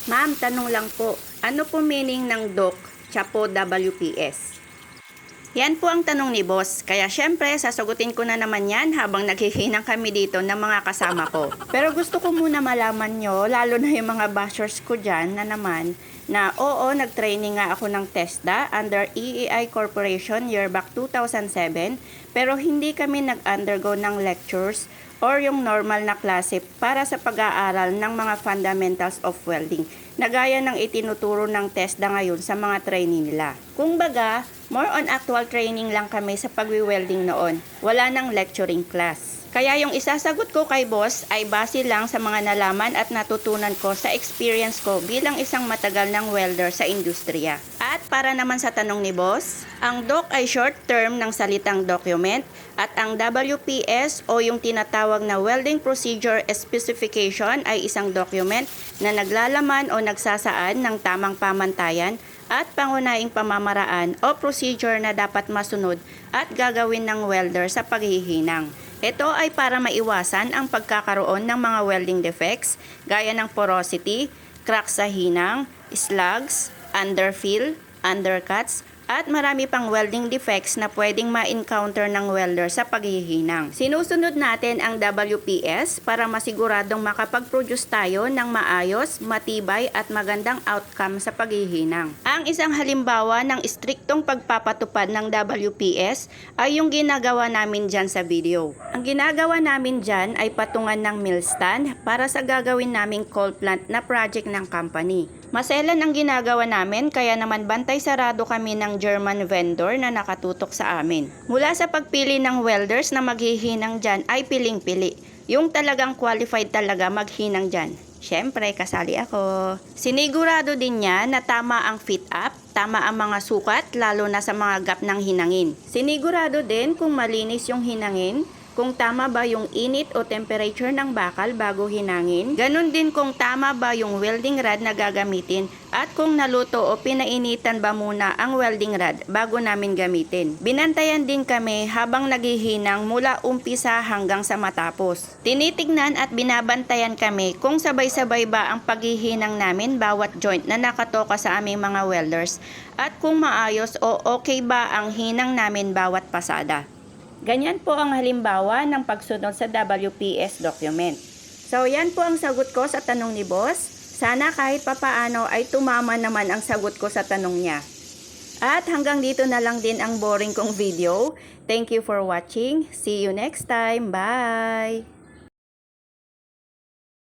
Ma'am, tanong lang po, ano po meaning ng DOC, Chapo WPS? Yan po ang tanong ni boss. Kaya syempre, sasagutin ko na naman yan habang naghihinang kami dito ng mga kasama ko. Pero gusto ko muna malaman nyo, lalo na yung mga bashers ko dyan na naman, na oo, nag-training nga ako ng TESDA under EEI Corporation year back 2007, pero hindi kami nag-undergo ng lectures or yung normal na klase para sa pag-aaral ng mga fundamentals of welding na gaya ng itinuturo ng TESDA ngayon sa mga trainee nila. Kung baga, more on actual training lang kami sa pagwi-welding noon. Wala nang lecturing class. Kaya yung isasagot ko kay boss ay base lang sa mga nalaman at natutunan ko sa experience ko bilang isang matagal ng welder sa industriya. At para naman sa tanong ni boss, ang DOC ay short term ng salitang document at ang WPS o yung tinatawag na Welding Procedure Specification ay isang document na naglalaman o nagsasaad ng tamang pamantayan at pangunahing pamamaraan o procedure na dapat masunod at gagawin ng welder sa paghihinang. Ito ay para maiwasan ang pagkakaroon ng mga welding defects gaya ng porosity, crack sa hinang, slugs, underfill, undercuts, at marami pang welding defects na pwedeng ma-encounter ng welder sa paghihinang. Sinusunod natin ang WPS para masiguradong makapag-produce tayo ng maayos, matibay at magandang outcome sa paghihinang. Ang isang halimbawa ng striktong pagpapatupad ng WPS ay yung ginagawa namin dyan sa video. Ang ginagawa namin dyan ay patungan ng mill stand para sa gagawin naming cold plant na project ng company. Maselan ang ginagawa namin kaya naman bantay sarado kami ng German vendor na nakatutok sa amin. Mula sa pagpili ng welders na maghihinang dyan ay piling-pili. Yung talagang qualified talaga maghinang dyan. Siyempre, kasali ako. Sinigurado din niya na tama ang fit up, tama ang mga sukat, lalo na sa mga gap ng hinangin. Sinigurado din kung malinis yung hinangin, kung tama ba yung init o temperature ng bakal bago hinangin. Ganon din kung tama ba yung welding rod na gagamitin at kung naluto o pinainitan ba muna ang welding rod bago namin gamitin. Binantayan din kami habang naghihinang mula umpisa hanggang sa matapos. Tinitignan at binabantayan kami kung sabay-sabay ba ang paghihinang namin bawat joint na nakatoka sa aming mga welders at kung maayos o okay ba ang hinang namin bawat pasada. Ganyan po ang halimbawa ng pagsunod sa WPS document. So yan po ang sagot ko sa tanong ni boss. Sana kahit papaano ay tumama naman ang sagot ko sa tanong niya. At hanggang dito na lang din ang boring kong video. Thank you for watching. See you next time. Bye!